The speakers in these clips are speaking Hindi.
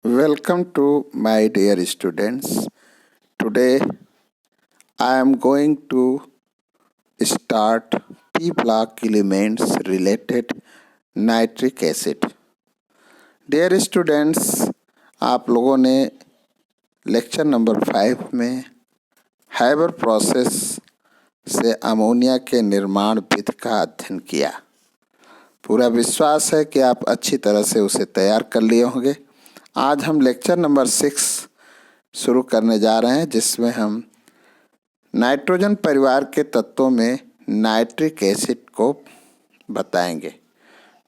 Welcome to my dear students. Today I am going to start P block elements related nitric acid. Dear students, आप लोगों ने लेक्चर नंबर 5 में हैबर प्रोसेस से अमोनिया के निर्माण विधि का अध्ययन किया। पूरा विश्वास है कि आप अच्छी तरह से उसे तैयार कर लिए होंगे। आज हम लेक्चर नंबर 6 शुरू करने जा रहे हैं, जिसमें हम नाइट्रोजन परिवार के तत्वों में नाइट्रिक एसिड को बताएंगे।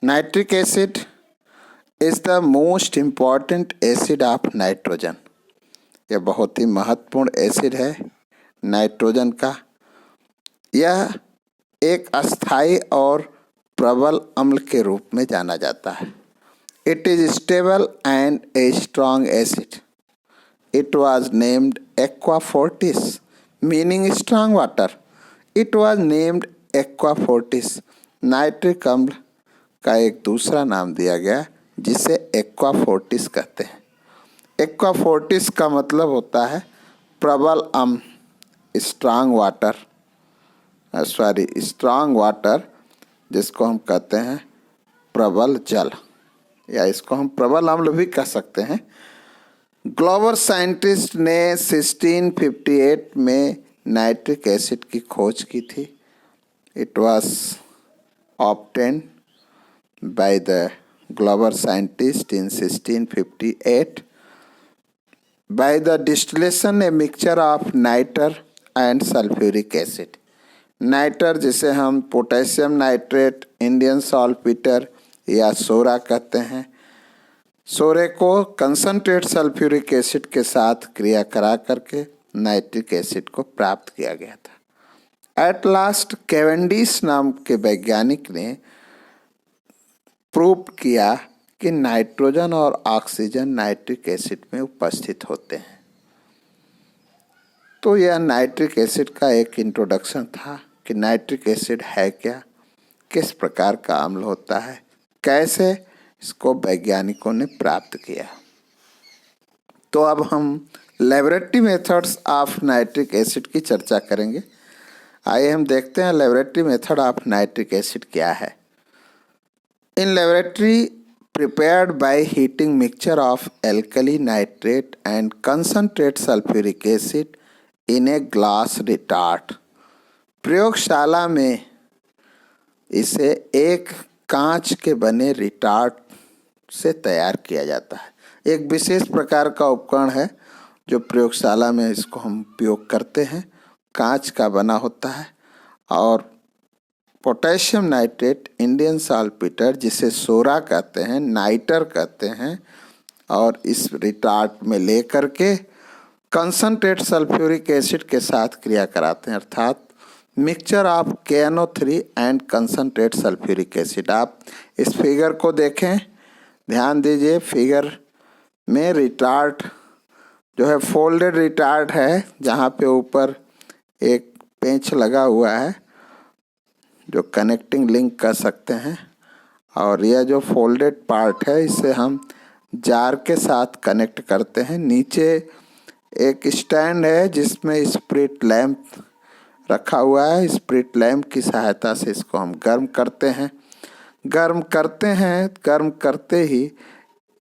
Nitric acid is the most important acid of nitrogen. यह बहुत ही महत्वपूर्ण एसिड है नाइट्रोजन का। यह एक अस्थायी और प्रबल अम्ल के रूप में जाना जाता है। It is stable and a strong acid. It was named Aqua Fortis, meaning strong water. It was named Aqua Fortis. Nitric अम्ल का एक दूसरा नाम दिया गया जिसे एक्वा फोर्टिस कहते हैं। एक्वा फोर्टिस का मतलब होता है प्रबल अम्ल, स्ट्रांग वाटर, स्ट्रांग वाटर, जिसको हम कहते हैं प्रबल जल, या इसको हम प्रबल अम्ल भी कह सकते हैं। ग्लोबर साइंटिस्ट ने 1658 में नाइट्रिक एसिड की खोज की थी। It was obtained by the Glauber scientist in 1658 by the distillation a mixture of nitre and sulphuric acid. Nitre जिसे हम पोटेशियम नाइट्रेट, इंडियन सॉल्टपीटर या सोरा कहते हैं, सोरे को कंसनट्रेट सल्फ्यूरिक एसिड के साथ क्रिया करा करके नाइट्रिक एसिड को प्राप्त किया गया था। एट लास्ट कैवेंडिश नाम के वैज्ञानिक ने प्रूव किया कि नाइट्रोजन और ऑक्सीजन नाइट्रिक एसिड में उपस्थित होते हैं। तो यह नाइट्रिक एसिड का एक इंट्रोडक्शन था कि नाइट्रिक एसिड है क्या, किस प्रकार का अम्ल होता है, कैसे इसको वैज्ञानिकों ने प्राप्त किया। तो अब हम laboratory methods of nitric acid की चर्चा करेंगे। आइए हम देखते हैं laboratory method of nitric acid क्या है। In laboratory prepared by heating mixture of alkali nitrate and concentrate sulfuric acid in a glass retort। प्रयोगशाला में इसे एक कांच के बने रिटार्ट से तैयार किया जाता है। एक विशेष प्रकार का उपकरण है जो प्रयोगशाला में इसको हम उपयोग करते हैं। कांच का बना होता है और पोटेशियम नाइट्रेट, इंडियन सॉल्टपीटर जिसे सोरा कहते हैं, नाइटर कहते हैं, और इस रिटार्ट में ले करके कंसनट्रेट सल्फ्यूरिक एसिड के साथ क्रिया कराते हैं, अर्थात mixture of KNO3 and concentrate sulphuric acid. आप इस फिगर को देखें, ध्यान दीजिए। फिगर में रिटार्ट जो है फोल्डेड रिटार्ट है, जहाँ पे ऊपर एक पेंच लगा हुआ है जो कनेक्टिंग लिंक कर सकते हैं, और यह जो फोल्डेड पार्ट है इसे हम जार के साथ कनेक्ट करते हैं। नीचे एक स्टैंड है जिसमें स्प्रिट लैंप रखा हुआ है। स्प्रिट लैंप की सहायता से इसको हम गर्म करते हैं। गर्म करते ही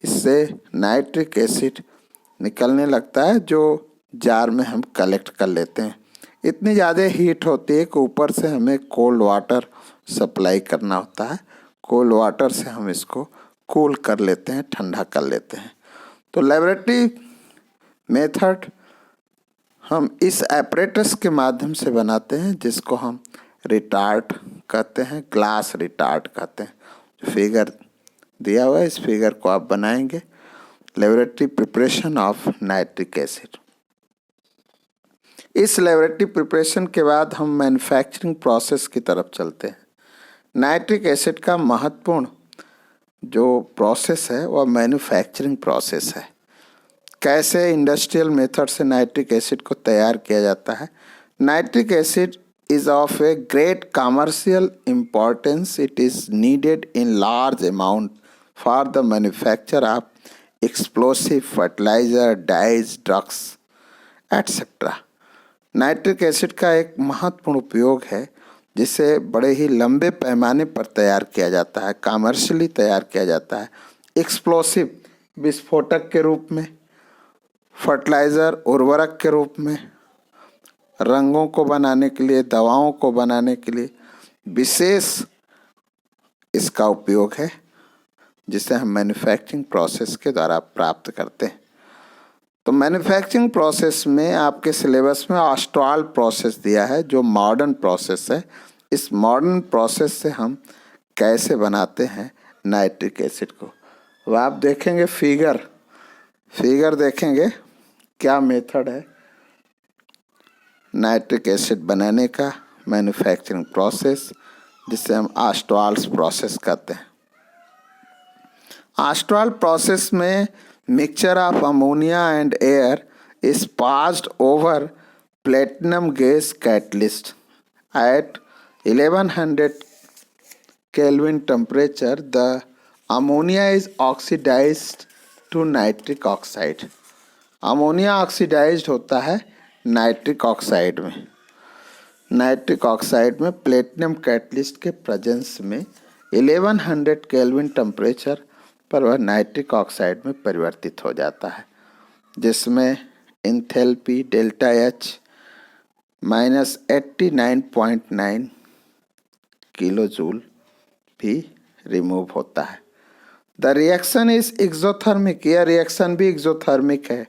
इससे नाइट्रिक एसिड निकलने लगता है, जो जार में हम कलेक्ट कर लेते हैं। इतनी ज़्यादा हीट होती है कि ऊपर से हमें कोल्ड वाटर सप्लाई करना होता है। कोल्ड वाटर से हम इसको कूल कर लेते हैं, ठंडा कर लेते हैं। तो लेबोरेटरी मेथड हम इस एपरेटस के माध्यम से बनाते हैं, जिसको हम रिटार्ट कहते हैं, ग्लास रिटार्ट कहते हैं। जो फिगर दिया हुआ है, इस फिगर को आप बनाएंगे। Laboratory preparation of nitric acid. इस लेबोरेटरी प्रिपरेशन के बाद हम मैन्युफैक्चरिंग प्रोसेस की तरफ चलते हैं। नाइट्रिक एसिड का महत्वपूर्ण जो प्रोसेस है वह मैन्युफैक्चरिंग प्रोसेस है। कैसे इंडस्ट्रियल मेथड से नाइट्रिक एसिड को तैयार किया जाता है। Nitric acid is of a great commercial importance. It is needed in large amount for the manufacture of explosive, fertilizer, dyes, drugs, etc. Nitric acid का एक महत्वपूर्ण उपयोग है जिसे बड़े ही लंबे पैमाने पर तैयार किया जाता है, कमर्शियली तैयार किया जाता है। एक्सप्लोसिव, विस्फोटक के रूप में, फर्टिलाइज़र, उर्वरक के रूप में, रंगों को बनाने के लिए, दवाओं को बनाने के लिए विशेष इसका उपयोग है, जिसे हम मैन्युफैक्चरिंग प्रोसेस के द्वारा प्राप्त करते हैं। तो मैन्युफैक्चरिंग प्रोसेस में आपके सिलेबस में ऑस्ट्राल प्रोसेस दिया है, जो मॉडर्न प्रोसेस है। इस मॉडर्न प्रोसेस से हम कैसे बनाते हैं नाइट्रिक एसिड को, वो आप देखेंगे। फिगर देखेंगे क्या मेथड है नाइट्रिक एसिड बनाने का, मैन्युफैक्चरिंग प्रोसेस, जिसे हम ऑस्ट्राल्स प्रोसेस कहते हैं। ऑस्ट्राल प्रोसेस में mixture of ammonia and air is passed over platinum gas catalyst at 1100 Kelvin temperature. The ammonia is oxidized to nitric oxide. Ammonia oxidized होता है नाइट्रिक ऑक्साइड में। नाइट्रिक ऑक्साइड में प्लेटिनम कैटलिस्ट के प्रेजेंस में 1100 केल्विन टेम्परेचर पर वह नाइट्रिक ऑक्साइड में परिवर्तित हो जाता है, जिसमें enthalpy delta H -89.9 kilo joule भी रिमूव होता है। The reaction is exothermic. यह रिएक्शन भी एक्सोथर्मिक है,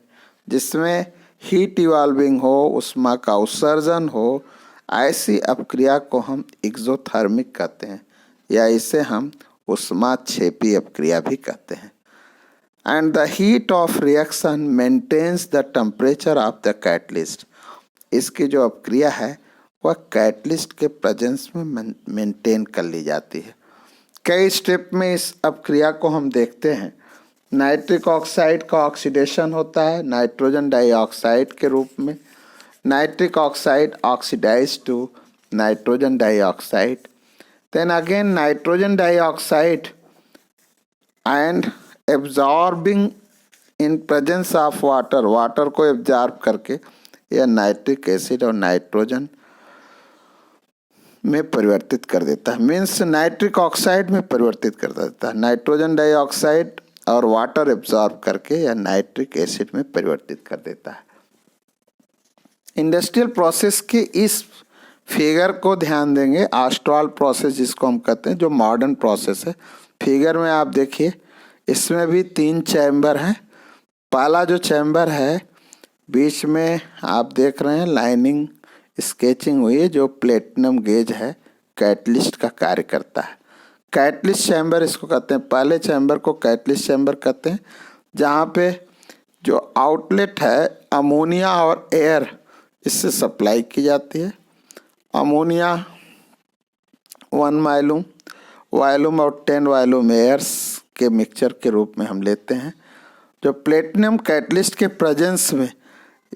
जिसमें हीट इवॉल्विंग हो, उष्मा का उत्सर्जन हो। ऐसी अपक्रिया को हम एक्सोथर्मिक कहते हैं, या इसे हम उष्माक्षेपी अपक्रिया भी कहते हैं। And the heat of reaction maintains the temperature of the catalyst. इसकी जो अपक्रिया है वह कैटलिस्ट के प्रेजेंस में मेंटेन कर ली जाती है। कई स्टेप में इस अपक्रिया को हम देखते हैं। नाइट्रिक ऑक्साइड का ऑक्सीडेशन होता है नाइट्रोजन डाइऑक्साइड के रूप में। Nitric oxide oxidize to nitrogen dioxide, then again nitrogen dioxide and absorbing in presence of water, water को एब्जॉर्ब करके यह नाइट्रिक एसिड और नाइट्रोजन में परिवर्तित कर देता है, मीन्स नाइट्रिक ऑक्साइड में परिवर्तित कर देता है। नाइट्रोजन डाइऑक्साइड और वाटर एब्जॉर्ब करके यह नाइट्रिक एसिड में परिवर्तित कर देता है। इंडस्ट्रियल प्रोसेस के इस फिगर को ध्यान देंगे, ऑस्ट्राल प्रोसेस जिसको हम कहते हैं, जो मॉडर्न प्रोसेस है। फिगर में आप देखिए, इसमें भी 3 चैम्बर हैं। पहला जो चैम्बर है बीच में आप देख रहे हैं लाइनिंग स्केचिंग हुई है, जो प्लेटिनम गेज है, कैटलिस्ट का कार्य करता है। कैटलिस्ट चैम्बर इसको कहते हैं। पहले चैम्बर को कैटलिस्ट चैम्बर कहते हैं, जहाँ पे जो आउटलेट है अमोनिया और एयर इससे सप्लाई की जाती है। अमोनिया 1 वायलूम और 10 वायलूम एयर्स के मिक्सचर के रूप में हम लेते हैं, जो प्लेटिनम कैटलिस्ट के प्रेजेंस में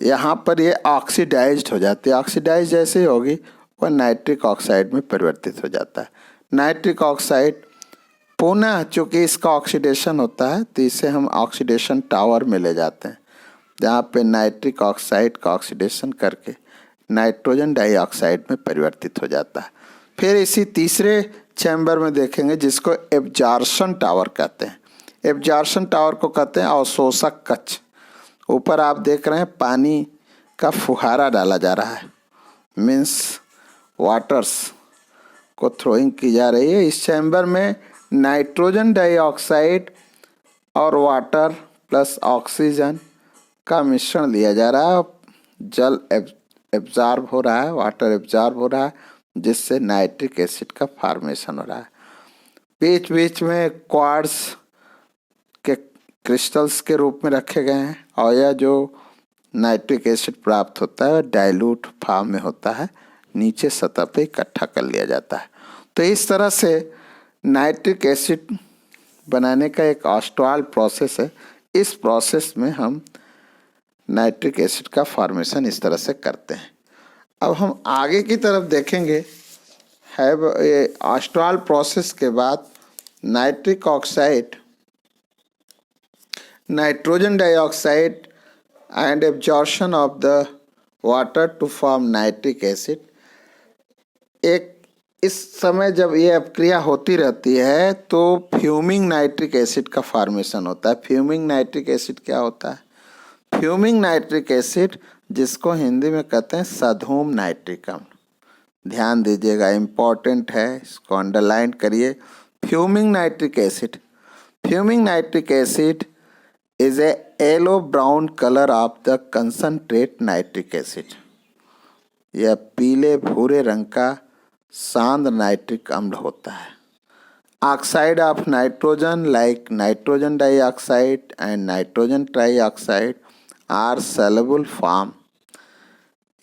यहाँ पर ये ऑक्सीडाइज्ड हो जाती है। ऑक्सीडाइज जैसे ही होगी वह नाइट्रिक ऑक्साइड में परिवर्तित हो जाता है। नाइट्रिक ऑक्साइड पुनः, चूँकि इसका ऑक्सीडेशन होता है तो इसे हम ऑक्सीडेशन टावर में ले जाते हैं, जहाँ पे नाइट्रिक ऑक्साइड का ऑक्सीडेशन करके नाइट्रोजन डाइऑक्साइड में परिवर्तित हो जाता है। फिर इसी तीसरे चैम्बर में देखेंगे, जिसको एब्जॉर्प्शन टावर कहते हैं। एब्जॉर्प्शन टावर को कहते हैं अवशोषक कक्ष। ऊपर आप देख रहे हैं पानी का फुहारा डाला जा रहा है, मीन्स वाटर्स को थ्रोइंग की जा रही है। इस चैम्बर में नाइट्रोजन डाइऑक्साइड और वाटर प्लस ऑक्सीजन का मिश्रण दिया जा रहा है। जल एब्जॉर्ब हो रहा है, वाटर एब्जॉर्ब हो रहा है, जिससे नाइट्रिक एसिड का फॉर्मेशन हो रहा है। बीच बीच में क्वार्ट्ज के क्रिस्टल्स के रूप में रखे गए हैं, और यह जो नाइट्रिक एसिड प्राप्त होता है डाइल्यूट फॉर्म में होता है, नीचे सतह पे इकट्ठा कर लिया जाता है। तो इस तरह से नाइट्रिक एसिड बनाने का एक ऑस्ट्राल प्रोसेस है। इस प्रोसेस में हम नाइट्रिक एसिड का फॉर्मेशन इस तरह से करते हैं। अब हम आगे की तरफ देखेंगे, है ये ऑस्ट्राल प्रोसेस के बाद nitric nitrogen dioxide and absorption of the water to form nitric acid। एक इस समय जब ये अपक्रिया होती रहती है तो फ्यूमिंग नाइट्रिक एसिड का फॉर्मेशन होता है। फ्यूमिंग नाइट्रिक एसिड क्या होता है? फ्यूमिंग नाइट्रिक एसिड, जिसको हिंदी में कहते हैं सधूम नाइट्रिक अम्ल। ध्यान दीजिएगा, इम्पॉर्टेंट है, इसको अंडरलाइन करिए। Fuming nitric acid, fuming nitric acid is a yellow brown colour of the concentrate nitric acid. यह पीले भूरे रंग का सांद नाइट्रिक अम्ल होता है। Oxide of nitrogen like nitrogen dioxide and nitrogen trioxide are soluble form.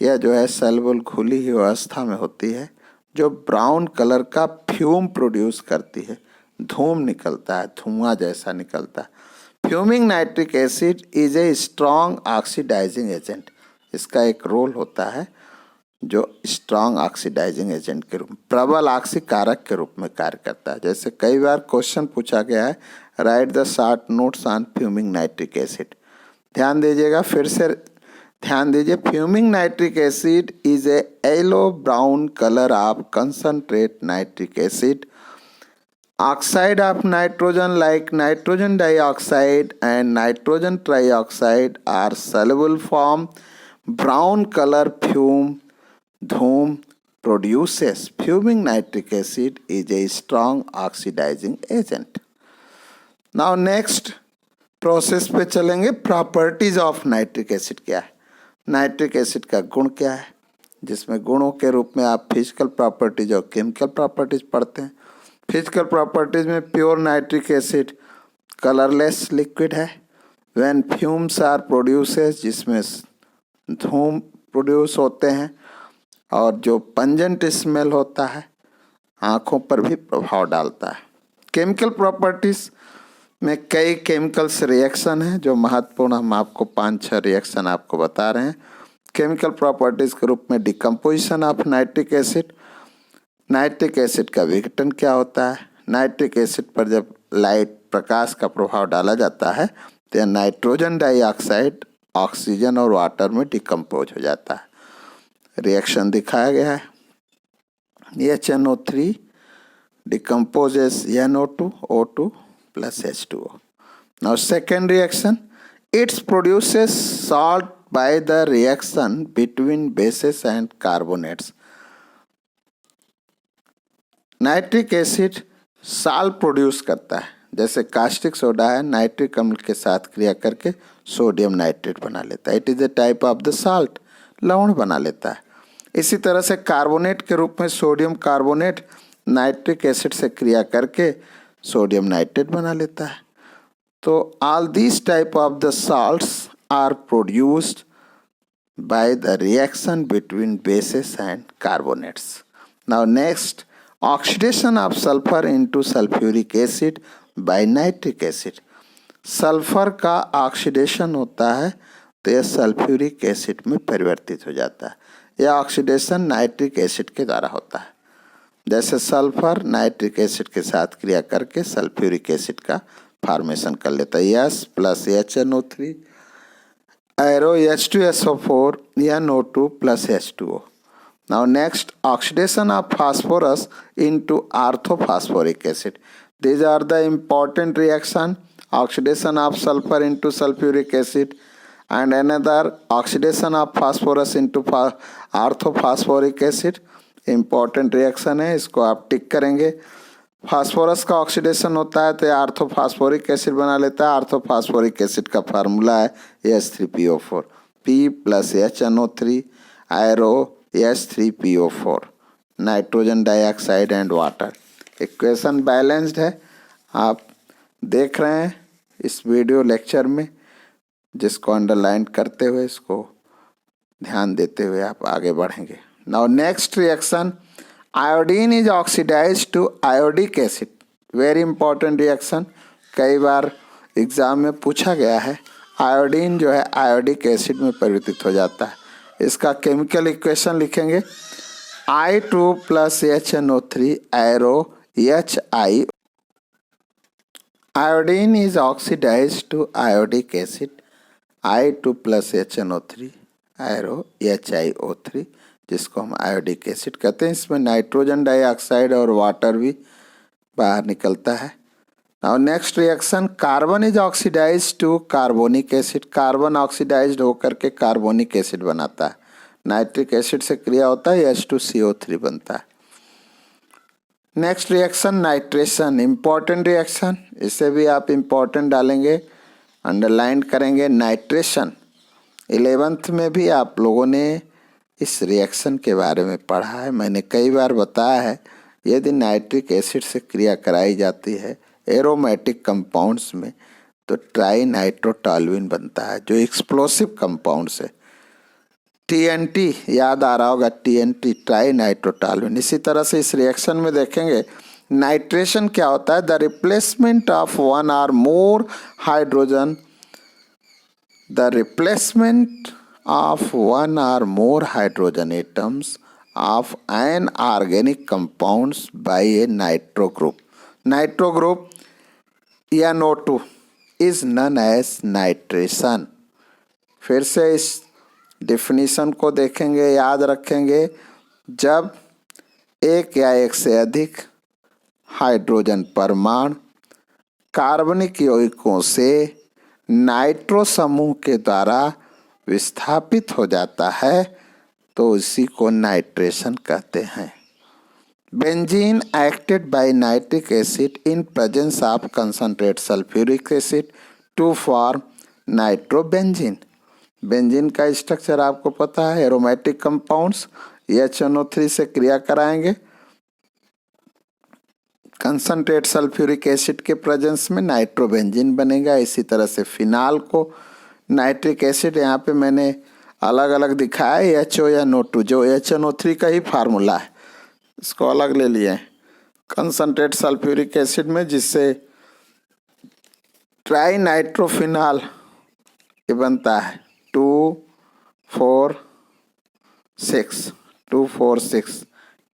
यह जो है सॉल्युबल घुली हुई अवस्था में होती है, जो ब्राउन कलर का फ्यूम प्रोड्यूस करती है, धूम निकलता है, धुआं जैसा निकलता है। Fuming nitric acid is a strong oxidizing agent. इसका एक रोल होता है जो स्ट्रॉन्ग ऑक्सीडाइजिंग एजेंट के रूप में, प्रबल ऑक्सीकारक के रूप में कार्य करता है। जैसे कई बार क्वेश्चन पूछा गया है, write the short notes on fuming nitric acid. ध्यान दीजिएगा, फिर से ध्यान दीजिए। Fuming nitric acid is a yellow brown colour of concentrate nitric acid. Oxide of nitrogen like nitrogen dioxide and nitrogen trioxide are soluble form brown colour fume धूम produces fuming nitric acid is a strong oxidizing agent। Now next process पे चलेंगे। प्रॉपर्टीज ऑफ नाइट्रिक एसिड क्या है? नाइट्रिक एसिड का गुण क्या है, जिसमें गुणों के रूप में आप फिजिकल प्रॉपर्टीज और केमिकल प्रॉपर्टीज पढ़ते हैं। फिजिकल प्रॉपर्टीज में pure nitric acid colourless liquid है। व्हेन फ्यूम्स आर प्रोड्यूसेस, जिसमें धूम प्रोड्यूस होते हैं, और जो पंजेंट स्मेल होता है, आँखों पर भी प्रभाव डालता है। केमिकल प्रॉपर्टीज में कई केमिकल्स रिएक्शन हैं जो महत्वपूर्ण, हम आपको 5-6 रिएक्शन आपको बता रहे हैं। केमिकल प्रॉपर्टीज के रूप में decomposition of nitric acid. Nitric acid का विघटन क्या होता है? नाइट्रिक एसिड पर जब लाइट प्रकाश का प्रभाव डाला जाता है तो नाइट्रोजन डाइऑक्साइड ऑक्सीजन और वाटर में डिकम्पोज हो जाता है। रिएक्शन दिखाया गया है। HNO3 decomposes NO2 O2 plus H2O। Now second reaction, it produces salt by the reaction between bases and carbonates। Nitric acid salt produce करता है, जैसे कास्टिक सोडा है, नाइट्रिक अम्ल के साथ क्रिया करके सोडियम नाइट्रेट बना लेता है। It is a type of the salt, लवण बना लेता है। इसी तरह से कार्बोनेट के रूप में सोडियम कार्बोनेट नाइट्रिक एसिड से क्रिया करके सोडियम नाइट्रेट बना लेता है। तो all these type of the salts are produced by the reaction between bases and carbonates. Now next, oxidation of sulphur into sulphuric acid by nitric acid. Sulphur का ऑक्सीडेशन होता है तो यह सल्फ्यूरिक एसिड में परिवर्तित हो जाता है। यह ऑक्सीडेशन नाइट्रिक एसिड के द्वारा होता है। जैसे सल्फर नाइट्रिक एसिड के साथ क्रिया करके सल्फ्यूरिक एसिड का फॉर्मेशन कर लेता है। S plus HNO3 arrow H2SO4 NO2 plus H2O। Now next, oxidation of phosphorus into orthophosphoric acid. These are the important reaction. Oxidation of sulphur into sulphuric acid and another oxidation of phosphorus into orthophosphoric acid। important reaction है, इसको आप टिक करेंगे। फास्फोरस का ऑक्सीडेशन होता है तो आर्थोफॉस्फोरिक एसिड बना लेता है। आर्थोफॉस्फोरिक एसिड का फार्मूला है H3PO4, P plus HNO3 arrow H3PO4, nitrogen dioxide and water. Equation balanced है, आप देख रहे हैं इस वीडियो लेक्चर में, जिसको अंडरलाइन करते हुए, इसको ध्यान देते हुए आप आगे बढ़ेंगे। Now next reaction, iodine is oxidized to iodic acid. Very important reaction, कई बार एग्जाम में पूछा गया है। आयोडीन जो है आयोडिक एसिड में परिवर्तित हो जाता है। इसका केमिकल इक्वेशन लिखेंगे, I2 plus HNO3 arrow HI Iodine is oxidized to iodic acid I2 plus HNO3 arrow HiO3, जिसको हम आयोडिक एसिड कहते हैं। इसमें नाइट्रोजन डाइऑक्साइड और वाटर भी बाहर निकलता है। Now next reaction, carbon is oxidized to carbonic acid. Carbon oxidized होकर के कार्बोनिक एसिड बनाता है। नाइट्रिक एसिड से क्रिया होता है, H2CO3 बनता है। Next reaction nitration, important reaction, इसे भी आप इंपॉर्टेंट डालेंगे, अंडरलाइन करेंगे। नाइट्रेशन 11th में भी आप लोगों ने इस रिएक्शन के बारे में पढ़ा है। मैंने कई बार बताया है, यदि नाइट्रिक एसिड से क्रिया कराई जाती है एरोमेटिक कंपाउंड्स में तो ट्राई नाइट्रोटॉल्यूइन बनता है, जो एक्सप्लोसिव कंपाउंड्स है। TNT याद आ रहा होगा, TNT ट्राई नाइट्रोटॉल्यूइन। इसी तरह से इस रिएक्शन में देखेंगे नाइट्रेशन क्या होता है, the replacement of one or more hydrogen, the replacement of one or more hydrogen atoms of an organic compounds by a nitro group. Nitro group NO2 is known as nitration. फिर से इस डिफिनीशन को देखेंगे, याद रखेंगे। जब एक या एक से अधिक हाइड्रोजन परमाणु कार्बनिक यौगिकों से नाइट्रो समूह के द्वारा विस्थापित हो जाता है तो इसी को नाइट्रेशन कहते हैं। Benzene acted by nitric acid in presence of concentrate sulphuric acid to form nitrobenzene. Benzene का स्ट्रक्चर आपको पता है, एरोमेटिक कंपाउंड्स HNO3 से क्रिया कराएंगे, कंसंट्रेट सल्फ्यूरिक एसिड के प्रेजेंस में नाइट्रोबेंजीन बनेगा। इसी तरह से फिनाल को नाइट्रिक एसिड, यहाँ पे मैंने अलग अलग दिखाया है, HO या NO2, जो HNO3 का ही फार्मूला है, इसको अलग ले लिए हैं कंसंट्रेट सल्फ्यूरिक एसिड में, जिससे ट्राई नाइट्रोफिनाल ये बनता है 2,4,6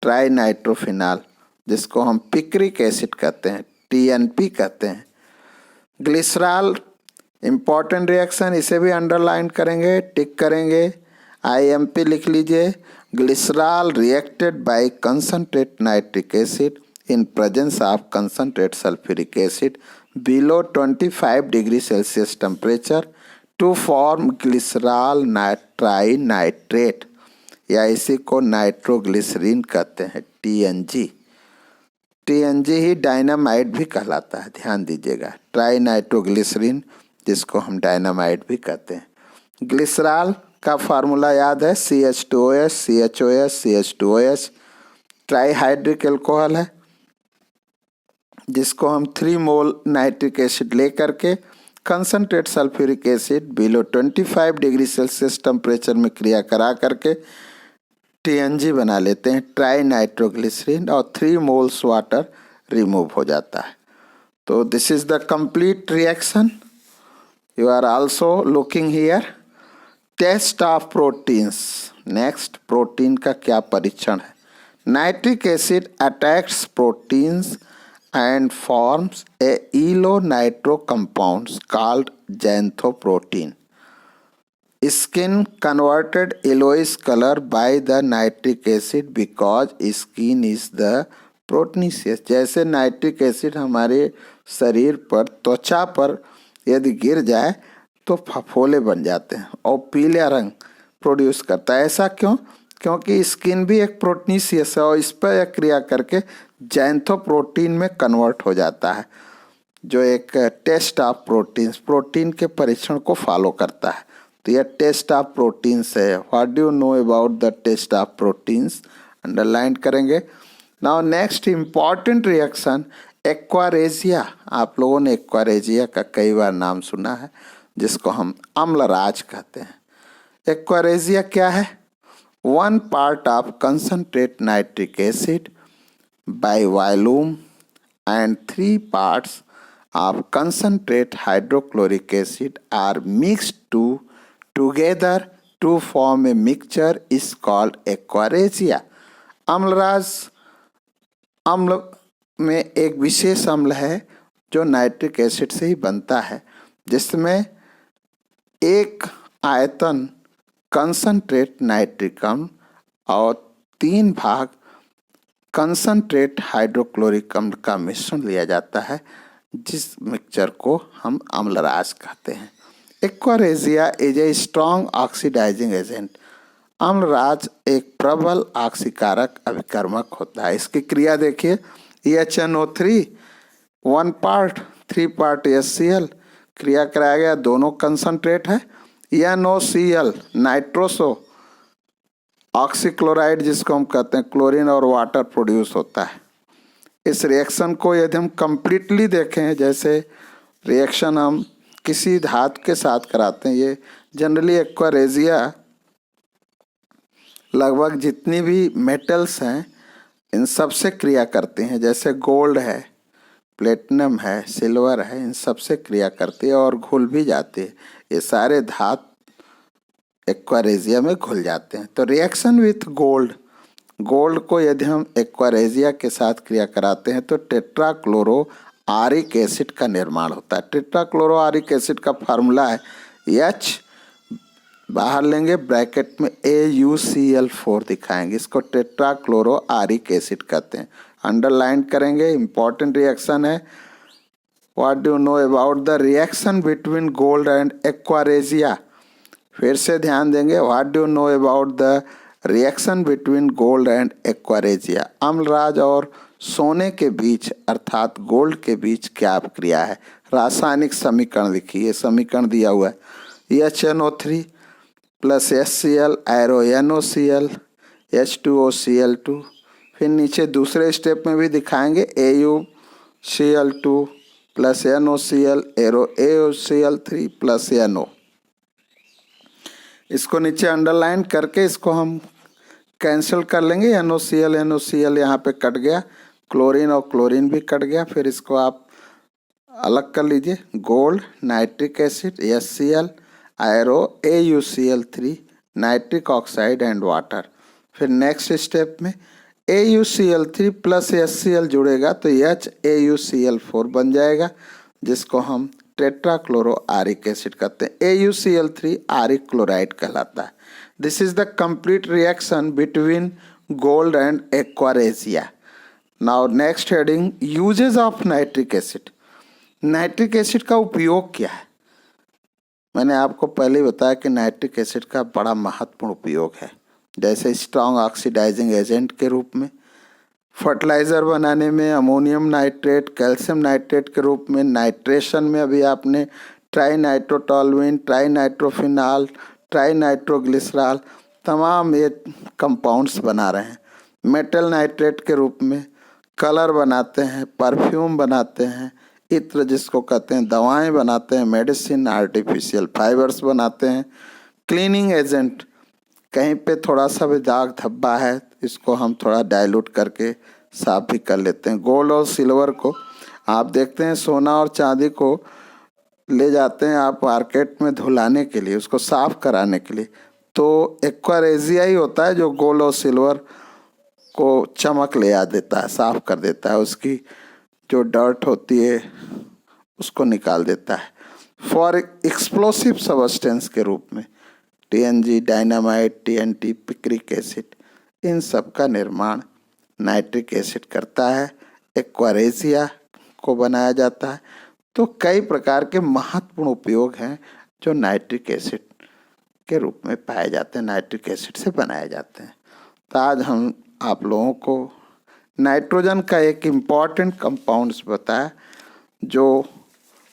ट्राई नाइट्रोफिनाल, जिसको हम पिक्रिक एसिड कहते हैं, TNP कहते हैं। ग्लिसरॉल इम्पॉर्टेंट रिएक्शन, इसे भी अंडरलाइन करेंगे, टिक करेंगे, IMP लिख लीजिए। Glycerol reacted by concentrate nitric acid in presence of concentrate sulphuric acid below 25 degree Celsius temperature to form glycerol tri nitrate, या इसी को नाइट्रोग्लिसरीन कहते हैं, TNG। TNG ही डायनामाइड भी कहलाता है, ध्यान दीजिएगा, ट्राई नाइट्रोग्लिसरीन, जिसको हम डायनामाइड भी कहते हैं। ग्लिसरॉल का फार्मूला याद है, CH2OH CHOS CH2OH, trihydric alcohol है, जिसको हम 3 मोल नाइट्रिक एसिड ले करके concentrate sulphuric acid below 25 degree Celsius temperature में क्रिया करा करके TNG बना लेते हैं, ट्राई नाइट्रोग्लिसरीन, और 3 मोल्स वाटर रिमूव हो जाता है। तो this is the complete reaction. You are also looking here test of proteins. Next, protein का क्या परीक्षण है। Nitric acid attacks proteins and forms a yellow nitro compounds called xanthoprotein. Skin converted yellowish color by the nitric acid because skin is the proteinaceous। जैसे नाइट्रिक एसिड हमारे शरीर पर, त्वचा पर यदि गिर जाए तो फफोले बन जाते हैं और पीला रंग प्रोड्यूस करता है। ऐसा क्यों? क्योंकि स्किन भी एक प्रोटीनेशियस है और इस पर क्रिया करके जैंथोप्रोटीन में कन्वर्ट हो जाता है, जो एक टेस्ट ऑफ प्रोटीन्स, प्रोटीन के परीक्षण को फॉलो करता है। तो यह टेस्ट ऑफ प्रोटीन्स है। What do you know about the test of proteins, underline करेंगे। Now next important reaction aqua regia. आप लोगों ने एक्वारेजिया का कई बार नाम सुना है, जिसको हम अम्लराज कहते हैं। एक्वारेजिया क्या है? 1 part of concentrate nitric acid by volume and 3 parts of concentrate hydrochloric acid are mixed together to form a mixture is called aqua regia. Amalraj अम्ल में एक विशेष अम्ल है, जो नाइट्रिक एसिड से ही बनता है, जिसमें एक आयतन कंसंट्रेट नाइट्रिक अम्ल और 3 भाग कंसंट्रेट हाइड्रोक्लोरिक अम्ल का मिश्रण लिया जाता है, जिस मिक्सचर को हम अम्लराज कहते हैं। Aqua regia is a strong oxidizing agent. अम्लराज एक प्रबल ऑक्सीकारक अभिकर्मक होता है। इसकी क्रिया देखिए, HNO3 1 पार्ट 3 पार्ट HCl क्रिया कराया गया, दोनों कंसंट्रेट है। NOCl नाइट्रोसो ऑक्सीक्लोराइड जिसको हम कहते हैं, क्लोरीन और वाटर प्रोड्यूस होता है। इस रिएक्शन को यदि हम कंप्लीटली देखें, जैसे रिएक्शन हम किसी धातु के साथ कराते हैं, ये जनरली एक्वारेजिया लगभग जितनी भी मेटल्स हैं इन सब से क्रिया करते हैं, जैसे गोल्ड है, प्लेटिनम है, सिल्वर है, इन सब से क्रिया करती है और घुल भी जाती है। ये सारे धातु एक्वारेजिया में घुल जाते हैं। तो रिएक्शन विथ गोल्ड, गोल्ड को यदि हम एक्वारेजिया के साथ क्रिया कराते हैं तो टेट्राक्लोरो आरिक एसिड का निर्माण होता है। टेट्राक्लोरो आरिक एसिड का फार्मूला है H, बाहर लेंगे ब्रैकेट में AuCl4 दिखाएंगे, इसको टेट्राक्लोरो आरिक एसिड कहते हैं। अंडरलाइन करेंगे, इंपॉर्टेंट रिएक्शन है। What do you know about the reaction between gold and aqua regia? फिर से ध्यान देंगे, what do you know about the reaction between gold and aqua regia? Amalraj और सोने के बीच अर्थात गोल्ड के बीच क्या क्रिया है? रासायनिक समीकरण लिखिए, समीकरण दिया हुआ है HNO3 plus HCl arrow NOCl H2OCl2। फिर नीचे दूसरे स्टेप में भी दिखाएंगे AuCl2 plus NOCl arrow AuCl3 plus NO। इसको नीचे अंडरलाइन करके इसको हम कैंसिल कर लेंगे। NOCl यहाँ पे कट गया, क्लोरीन और क्लोरीन भी कट गया। फिर इसको आप अलग कर लीजिए, gold nitric acid HCl arrow AuCl3 nitric oxide and water. फिर नेक्स्ट स्टेप में AuCl3 प्लस HCl जुड़ेगा तो HAuCl4 बन जाएगा, जिसको हम टेट्राक्लोरो आरिक एसिड कहते हैं। AuCl3 आरिक क्लोराइड कहलाता है। This is the complete reaction between gold and aqua regia. Now next heading, uses of nitric acid. Nitric acid का उपयोग क्या है? मैंने आपको पहले ही बताया कि नाइट्रिक एसिड का बड़ा महत्वपूर्ण उपयोग है, जैसे स्ट्रॉन्ग ऑक्सीडाइजिंग एजेंट के रूप में, फर्टिलाइज़र बनाने में, अमोनियम नाइट्रेट, कैल्शियम नाइट्रेट के रूप में, नाइट्रेशन में अभी आपने trinitrotoluene, trinitrophenol, trinitroglycerol, तमाम ये कंपाउंड्स बना रहे हैं। मेटल नाइट्रेट के रूप में कलर बनाते हैं, परफ्यूम बनाते हैं, इत्र जिसको कहते हैं, दवाएं बनाते हैं, मेडिसिन, आर्टिफिशियल फाइबर्स बनाते हैं, क्लीनिंग एजेंट, कहीं पे थोड़ा सा भी दाग धब्बा है इसको हम थोड़ा डाइल्यूट करके साफ भी कर लेते हैं। गोल्ड और सिल्वर को आप देखते हैं, सोना और चांदी को ले जाते हैं आप मार्केट में धुलाने के लिए, उसको साफ कराने के लिए, तो एक्वारेजिया ही होता है जो गोल्ड और सिल्वर को चमक ले आ देता है, साफ कर देता है, उसकी जो डर्ट होती है उसको निकाल देता है। फॉर एक्सप्लोसिव सब्सटेंस के रूप में TNG, dynamite, TNT, picric acid, इन सब का निर्माण नाइट्रिक एसिड करता है। एक्वारेजिया को बनाया जाता है। तो कई प्रकार के महत्वपूर्ण उपयोग हैं जो नाइट्रिक एसिड के रूप में पाए जाते हैं, नाइट्रिक एसिड से बनाए जाते हैं। तो आज हम आप लोगों को नाइट्रोजन का एक इम्पॉर्टेंट कंपाउंड्स बताया जो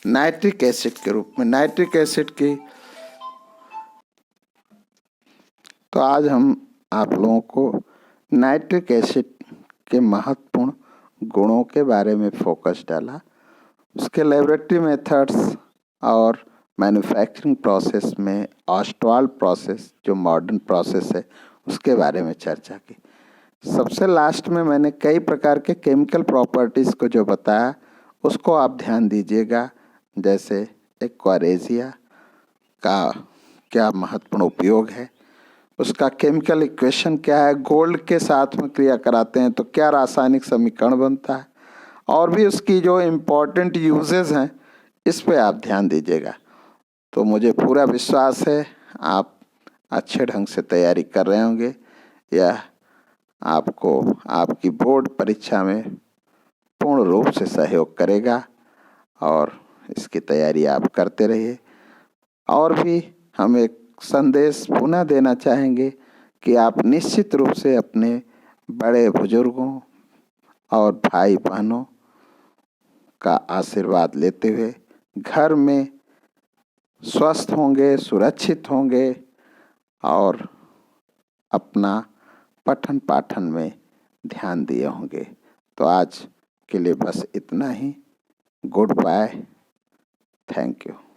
नाइट्रिक एसिड के रूप में, नाइट्रिक एसिड की, तो आज हम आप लोगों को नाइट्रिक एसिड के महत्वपूर्ण गुणों के बारे में फोकस डाला, उसके लेबोरेटरी मेथड्स और मैन्युफैक्चरिंग प्रोसेस में ऑस्टवाल प्रोसेस जो मॉडर्न प्रोसेस है उसके बारे में चर्चा की। सबसे लास्ट में मैंने कई प्रकार के केमिकल प्रॉपर्टीज़ को जो बताया उसको आप ध्यान दीजिएगा, जैसे एक्वारेजिया का क्या महत्वपूर्ण उपयोग है, उसका केमिकल इक्वेशन क्या है, गोल्ड के साथ में क्रिया कराते हैं तो क्या रासायनिक समीकरण बनता है, और भी उसकी जो इम्पोर्टेंट यूजेस हैं इस पे आप ध्यान दीजिएगा। तो मुझे पूरा विश्वास है आप अच्छे ढंग से तैयारी कर रहे होंगे। यह आपको आपकी बोर्ड परीक्षा में पूर्ण रूप से सहयोग करेगा और इसकी तैयारी आप करते रहिए। और भी हम एक संदेश पुनः देना चाहेंगे कि आप निश्चित रूप से अपने बड़े बुजुर्गों और भाई बहनों का आशीर्वाद लेते हुए घर में स्वस्थ होंगे, सुरक्षित होंगे और अपना पठन पाठन में ध्यान दिए होंगे। तो आज के लिए बस इतना ही। Goodbye, thank you.